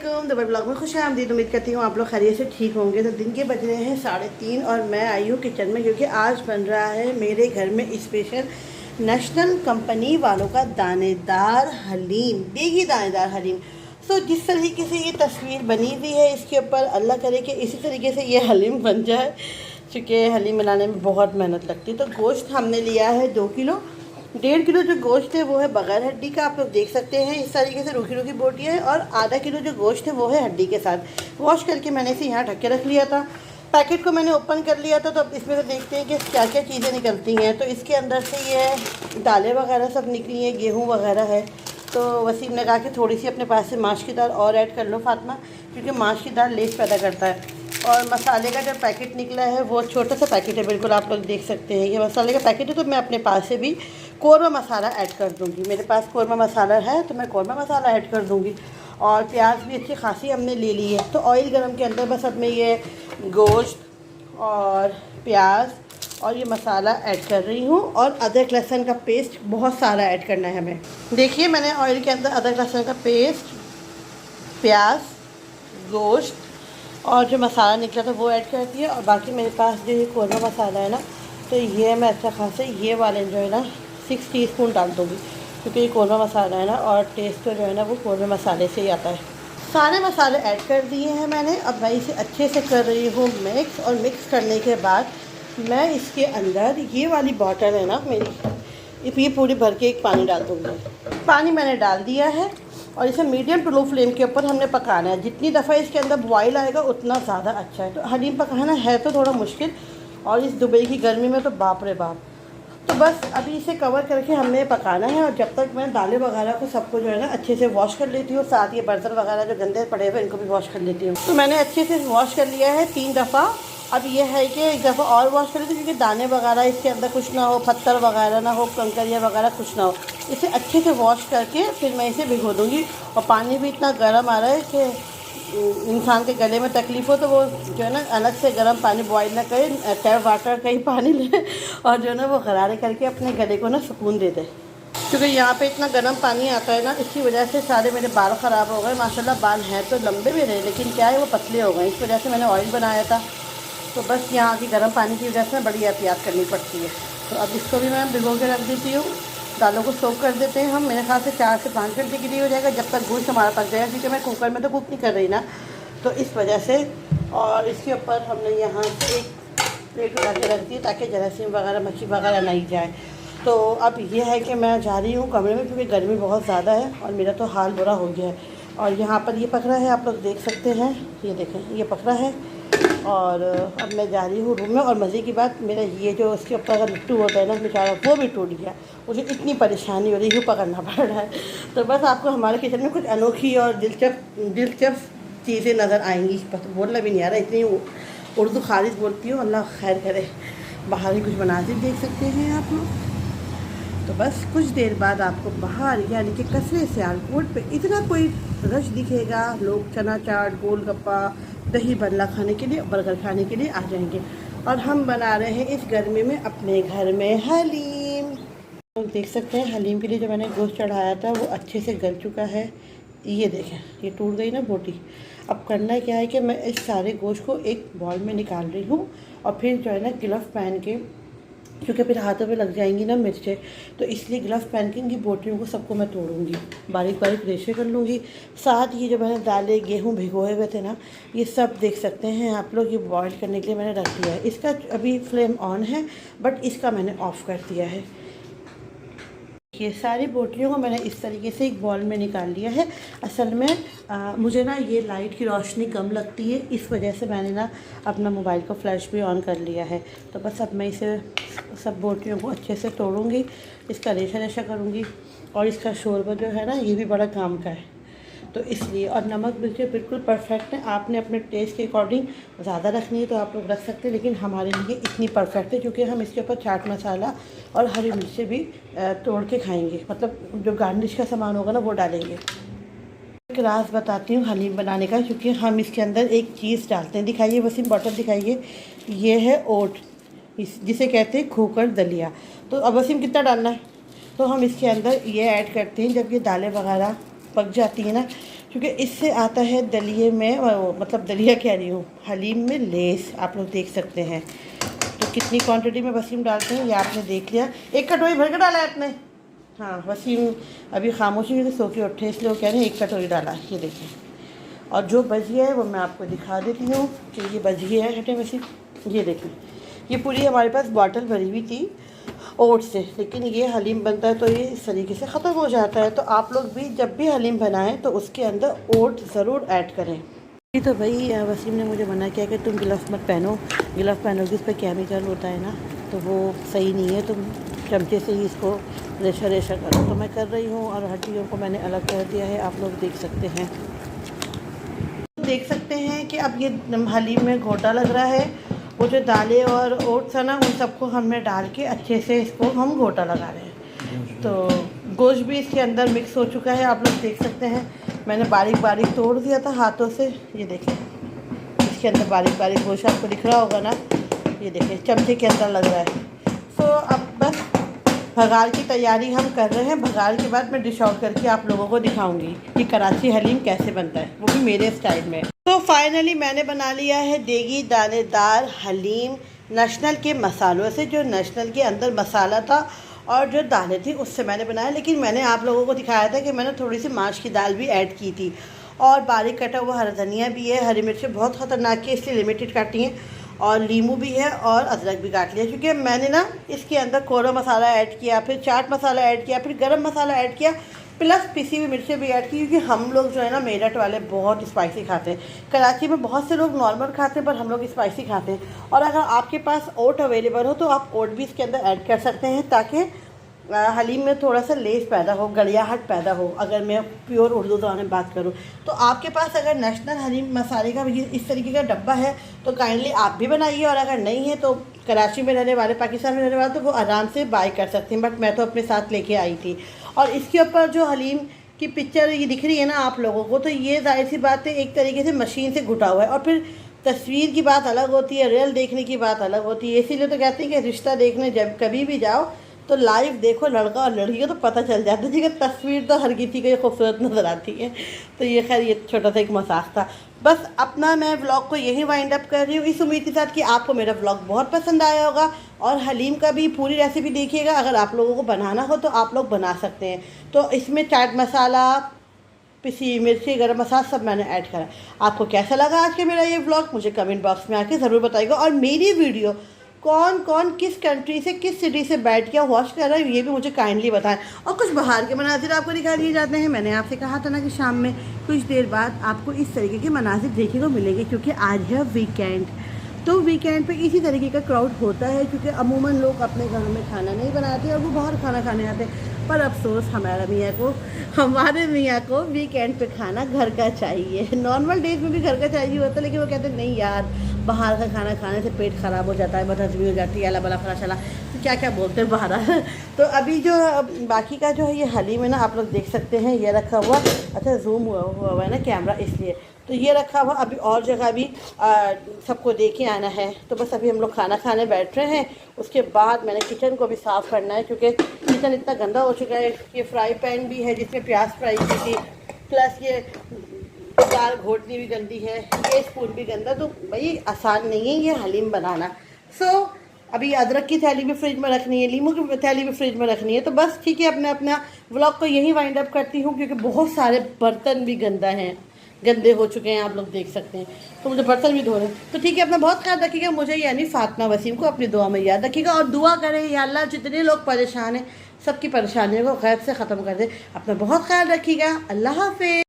अस्सलामुअलैकुम। Dubai blog में खुश आमदीद। उम्मीद करती हूँ आप लोग खैरियत से ठीक होंगे। तो दिन के बज रहे हैं 3:30 और मैं आई हूँ किचन में क्योंकि आज बन रहा है मेरे घर में स्पेशल नेशनल कंपनी वालों का दानेदार हलीम, बेगी दानेदार हलीम। सो जिस तरीके से ये तस्वीर बनी हुई है इसके ऊपर अल्लाह करे कि इसी तरीके से ये हलीम बन जाए, क्योंकि हलीम बनाने में बहुत मेहनत लगती है। तो गोश्त हमने लिया है 2 किलो। 1.5 किलो जो गोश्त है वो है बगैर हड्डी का, आप लोग देख सकते हैं इस तरीके से रूखी रूखी बोटियाँ हैं। और आधा किलो जो गोश्त है वो है हड्डी के साथ। वॉश करके मैंने इसे यहाँ ढक के रख लिया था। पैकेट को मैंने ओपन कर लिया था। तो अब इसमें से देखते हैं कि क्या क्या चीज़ें निकलती हैं। तो इसके अंदर से ये दालें वगैरह सब निकली हैं, गेहूँ वगैरह है। तो वसीम ने कहा कि थोड़ी सी अपने पास से माश की दाल और ऐड कर लो फातिमा, क्योंकि माश की दाल लेस पैदा करता है। और मसाले का जो पैकेट निकला है वो छोटा सा पैकेट है, बिल्कुल आप लोग देख सकते हैं ये मसाले का पैकेट है। तो मैं अपने पास से भी कौरमा मसाला ऐड कर दूँगी। मेरे पास कौरमा मसाला है तो मैं कौरमा मसाला ऐड कर दूँगी। और प्याज भी अच्छी खासी हमने ले ली है। तो ऑयल गरम के अंदर बस अब मैं ये गोश्त और प्याज और ये मसाला ऐड कर रही हूँ। और अदरक लहसुन का पेस्ट बहुत सारा ऐड करना है हमें। देखिए मैंने ऑयल के अंदर अदरक लहसुन का पेस्ट, प्याज, गोश्त और जो मसाला निकला था वो ऐड कर दिया। और बाकी मेरे पास जो ये कौरमा मसाला है ना, तो ये मैं अच्छा खासा ये वाले जो है ना 6 टीस्पून डाल दूँगी, क्योंकि ये कौरमा मसाला है ना और टेस्ट तो जो है ना वो कौरमा मसाले से ही आता है। सारे मसाले ऐड कर दिए हैं मैंने। अब मैं इसे अच्छे से कर रही हूँ मिक्स। और मिक्स करने के बाद मैं इसके अंदर ये वाली बॉटल है ना मेरी, ये पूरी भर के एक पानी डाल दूँगी। पानी मैंने डाल दिया है और इसे मीडियम टू लो फ्लेम के ऊपर हमने पकाना है। जितनी दफ़ा इसके अंदर बॉयल आएगा उतना ज़्यादा अच्छा है। तो हलीम पकाना है तो थोड़ा मुश्किल, और इस दुबई की गर्मी में तो बाप रे बाप। तो बस अभी इसे कवर करके हमने पकाना है। और जब तक मैं दालें वगैरह को सबको जो है ना अच्छे से वॉश कर लेती हूँ, साथ ये बर्तन वगैरह जो गंदे पड़े हुए इनको भी वॉश कर लेती हूँ। तो मैंने अच्छे से वॉश कर लिया है 3 दफ़ा। अब ये है कि एक दफ़ा और वॉश कर लेती हूँ, क्योंकि दाने वगैरह इसके अंदर कुछ ना हो, पत्थर वगैरह ना हो, कंकरिया वगैरह कुछ ना हो। इसे अच्छे से वॉश करके फिर मैं इसे भिगो दूँगी। और पानी भी इतना गर्म आ रहा है कि इंसान के गले में तकलीफ़ हो तो वो जो है ना अलग से गर्म पानी बॉयल ना करे, टैप वाटर का ही पानी ले और जो है ना वो गरारे करके अपने गले को ना सुकून दे दे। क्योंकि यहाँ पे इतना गर्म पानी आता है ना, इसकी वजह से सारे मेरे बाल ख़राब हो गए। माशाल्लाह बाल हैं तो लंबे भी रहे, लेकिन क्या है वो पतले हो गए। इस वजह से मैंने ऑयल बनाया था। तो बस यहाँ की गर्म पानी की वजह से बड़ी एहतियात करनी पड़ती है। तो अब इसको भी मैं भिगो के रख देती हूँ। दालों को सोक कर देते हैं हम। मेरे ख्याल से 4 से 5 घंटे के लिए हो जाएगा, जब तक गोश्त हमारा पक जाएगा, क्योंकि मैं कुकर में तो कुक नहीं कर रही ना, तो इस वजह से। और इसके ऊपर हमने यहाँ से एक प्लेट उठा के रख दी ताकि जरासीम वगैरह मक्खी वगैरह नहीं जाए। तो अब ये है कि मैं जा रही हूँ कमरे में, क्योंकि गर्मी बहुत ज़्यादा है और मेरा तो हाल बुरा हो गया है। और यहाँ पर ये पक रहा है, आप लोग देख सकते हैं, ये देखें ये पक रहा है। और अब मैं जा रही हूँ रूम में। और मज़े की बात, मेरा ये जो उसके ऊपर का लट्टू होता है ना बेचारा, वो भी टूट गया। मुझे इतनी परेशानी हो रही है, पकड़ना पड़ रहा है। तो बस आपको हमारे किचन में कुछ अनोखी और दिलचस्प चीज़ें नज़र आएंगी। बस बोलना भी नहीं आ रहा, इतनी उर्दू खारिज बोलती हूँ, अल्लाह खैर करे। बाहर ही कुछ मनाजिर देख सकते हैं आप लोग। तो बस कुछ देर बाद आपको बाहर यानी कि कसरे सियालकोट पे इतना कोई रश दिखेगा। लोग चना चाट, गोलगप्पा, दही बल्ला खाने के लिए, बर्गर खाने के लिए आ जाएंगे। और हम बना रहे हैं इस गर्मी में अपने घर में हलीम। लोग देख सकते हैं हलीम के लिए जो मैंने गोश्त चढ़ाया था वो अच्छे से गल चुका है। ये देखें ये टूट गई ना बोटी। अब करना क्या है कि मैं इस सारे गोश्त को एक बॉल में निकाल रही हूँ। और फिर जो है ना ग्लव्स पहन के, क्योंकि फिर हाथों पे लग जाएंगी ना मिर्चें, तो इसलिए ग्लव्स पहन के इनकी बोटियों को सबको मैं तोड़ूंगी, बारीक बारीक रेशे कर लूँगी। साथ ये जो मैंने दालें गेहूँ भिगोए हुए थे ना, ये सब देख सकते हैं आप लोग, ये बॉईल करने के लिए मैंने रख दिया है। इसका अभी फ्लेम ऑन है, बट इसका मैंने ऑफ़ कर दिया है। ये सारी बोटियों को मैंने इस तरीके से एक बॉल में निकाल लिया है। असल में मुझे ना ये लाइट की रोशनी कम लगती है, इस वजह से मैंने ना अपना मोबाइल को फ्लैश भी ऑन कर लिया है। तो बस अब मैं इसे सब बोटियों को अच्छे से तोड़ूंगी, इसका रेशा रेशा करूँगी। और इसका शोरबा जो है ना ये भी बड़ा काम का है, तो इसलिए। और नमक मिर्चें बिल्कुल परफेक्ट है। आपने अपने टेस्ट के अकॉर्डिंग ज़्यादा रखनी है तो आप लोग रख सकते हैं, लेकिन हमारे लिए इतनी परफेक्ट है क्योंकि हम इसके ऊपर चाट मसाला और हरी मिर्चें भी तोड़ के खाएंगे, मतलब जो गार्निश का सामान होगा ना वो डालेंगे। एक राज बताती हूँ हलीम बनाने का, क्योंकि हम इसके अंदर एक चीज़ डालते हैं। दिखाइए वसीम, बॉटल दिखाइए। ये है ओट, जिसे कहते हैं खोकर दलिया। तो अब वसीम कितना डालना है, तो हम इसके अंदर ये ऐड करते हैं जब ये दालें वगैरह पक जाती है ना, क्योंकि इससे आता है दलिए में, मतलब दलिया कह रही हूँ, हलीम में लेस। आप लोग देख सकते हैं। तो कितनी क्वांटिटी में वसीम डालते हैं ये आपने देख लिया। एक कटोरी भर के डाला है आपने? हाँ, वसीम अभी खामोशी से सो के उठे, इसलिए वो कह रहे हैं एक कटोरी डाला। ये देखिए, और जो बच गया है वो मैं आपको दिखा देती हूँ कि ये बच गया है। हटे वसीम, ये देखिए, ये पूरी हमारे पास बॉटल भरी हुई थी ओट से, लेकिन ये हलीम बनता है तो ये इस तरीके से ख़त्म हो जाता है। तो आप लोग भी जब भी हलीम बनाएं तो उसके अंदर ओट ज़रूर ऐड करें। तो भाई वसीम ने मुझे मना किया कि तुम गिलव्स मत पहनो, गिलव्स पहनोगे इस पर केमिकल होता है ना, तो वो सही नहीं है, तुम चमचे से ही इसको रेशा रेशा करो। तो मैं कर रही हूँ, और हड्डियों को मैंने अलग कर दिया है, आप लोग देख सकते हैं। देख सकते हैं कि अब ये हलीम में घोटा लग रहा है। वो जो दालें और ओट्स है ना, उन सबको हमने डाल के अच्छे से इसको हम घोटा लगा रहे हैं। तो गोश्त भी इसके अंदर मिक्स हो चुका है, आप लोग देख सकते हैं। मैंने बारीक बारीक तोड़ दिया था हाथों से, ये देखें, इसके अंदर बारीक बारीक गोश्त आपको दिख रहा होगा ना, ये देखें चमचे के अंदर लग रहा है। तो अब बस भगार की तैयारी हम कर रहे हैं। भगार के बाद मैं डिश आउट करके आप लोगों को दिखाऊंगी कि कराची हलीम कैसे बनता है, वो भी मेरे स्टाइल में। तो फाइनली मैंने बना लिया है देगी दानेदार हलीम नेशनल के मसालों से। जो नेशनल के अंदर मसाला था और जो दालें थी उससे मैंने बनाया, लेकिन मैंने आप लोगों को दिखाया था कि मैंने थोड़ी सी माश की दाल भी ऐड की थी, और बारीक कटा हुआ हरा धनिया भी है। हरी मिर्चें बहुत ख़तरनाक है इसलिए लिमिटेड काटी हैं, और लीमू भी है, और अदरक भी काट लिया। क्योंकि मैंने ना इसके अंदर कोरा मसाला ऐड किया, फिर चाट मसाला ऐड किया, फिर गरम मसाला ऐड किया, प्लस पिसी हुई मिर्चें भी ऐड की। क्योंकि हम लोग जो है ना, मेरठ वाले बहुत स्पाइसी खाते हैं। कराची में बहुत से लोग नॉर्मल खाते हैं, पर हम लोग स्पाइसी खाते हैं। और अगर आपके पास ओट अवेलेबल हो तो आप ओट भी इसके अंदर ऐड कर सकते हैं, ताकि हलीम में थोड़ा सा लेस पैदा हो, गड़ियाहट पैदा हो। अगर मैं प्योर उर्दू ज़बान में बात करूँ तो आपके पास अगर नेशनल हलीम मसाले का इस तरीके का डब्बा है तो काइंडली आप भी बनाइए, और अगर नहीं है तो कराची में रहने वाले, पाकिस्तान में रहने वाले तो वो आराम से बाय कर सकते हैं। बट मैं तो अपने साथ लेके आई थी। और इसके ऊपर जो हलीम की पिक्चर ये दिख रही है ना आप लोगों को, तो ये जाहिर सी बात है एक तरीके से मशीन से घुटा हुआ है। और फिर तस्वीर की बात अलग होती है, रियल देखने की बात अलग होती है। इसीलिए तो कहते हैं कि रिश्ता देखने जब कभी भी जाओ तो लाइव देखो लड़का और लड़की का, तो पता चल जाता है कि तस्वीर तो हर किसी को ये खूबसूरत नज़र आती है। तो ये खैर ये छोटा सा एक मजाक था। बस अपना मैं व्लॉग को यहीं वाइंड अप कर रही हूँ, इस उम्मीद के साथ कि आपको मेरा व्लॉग बहुत पसंद आया होगा। और हलीम का भी पूरी रेसिपी देखिएगा, अगर आप लोगों को बनाना हो तो आप लोग बना सकते हैं। तो इसमें चाट मसाला, पिसी मिर्ची, गरम मसाला सब मैंने ऐड करा। आपको कैसा लगा आज का मेरा ये व्लॉग, मुझे कमेंट बॉक्स में आके ज़रूर बताइएगा। और मेरी वीडियो कौन कौन किस कंट्री से, किस सिटी से बैठ के वॉच कर रहा है, ये भी मुझे काइंडली बताएं। और कुछ बाहर के मनाजिर आपको दिखा दिए जाते हैं। मैंने आपसे कहा था ना कि शाम में कुछ देर बाद आपको इस तरीके के मनाजिर देखने को मिलेंगे, क्योंकि आज है वीकेंड। तो वीकेंड पे इसी तरीके का क्राउड होता है, क्योंकि अमूमन लोग अपने घरों में खाना नहीं बनाते और वो बाहर खाना खाने आते हैं। पर अफसोस हमारे मियाँ को वीकेंड पे खाना घर का चाहिए। नॉर्मल डेज में भी घर का चाहिए होता है, लेकिन वो कहते हैं नहीं यार, बाहर का खाना खाने से पेट ख़राब हो जाता है, बदहज़मी हो जाती है, अला बला फला चला, तो क्या बोलते हैं बाहर। तो अभी जो बाकी का जो है ये हलीम है ना, आप लोग देख सकते हैं, ये रखा हुआ, अच्छा जूम हुआ है ना कैमरा इसलिए, तो ये रखा हुआ। अभी और जगह भी सबको दे के आना है। तो बस अभी हम लोग खाना खाने बैठ रहे हैं। उसके बाद मैंने किचन को भी साफ़ करना है, क्योंकि किचन इतना गंदा हो चुका है। ये फ्राई पैन भी है जिसमें प्याज फ्राई की थी, प्लस ये दाल घोटनी भी गंदी है, ये स्पून भी गंदा। तो भाई आसान नहीं है ये हलीम बनाना। अभी अदरक की थैली भी फ्रिज में रखनी है, लीमू की थैली भी फ्रिज में रखनी है। तो बस ठीक है, अपना व्लॉग को यहीं वाइंड अप करती हूँ, क्योंकि बहुत सारे बर्तन भी गंदे हो चुके हैं, आप लोग देख सकते हैं। तो मुझे बर्तन भी धो रहे हैं। तो ठीक है, अपना बहुत ख्याल रखिएगा। मुझे यानी फातिमा वसीम को अपनी दुआ में याद रखिएगा, और दुआ करें या अल्लाह जितने लोग परेशान हैं सबकी परेशानियों को गैब से ख़त्म कर दे। अपना बहुत ख्याल रखिएगा। अल्लाह हाफ़िज़।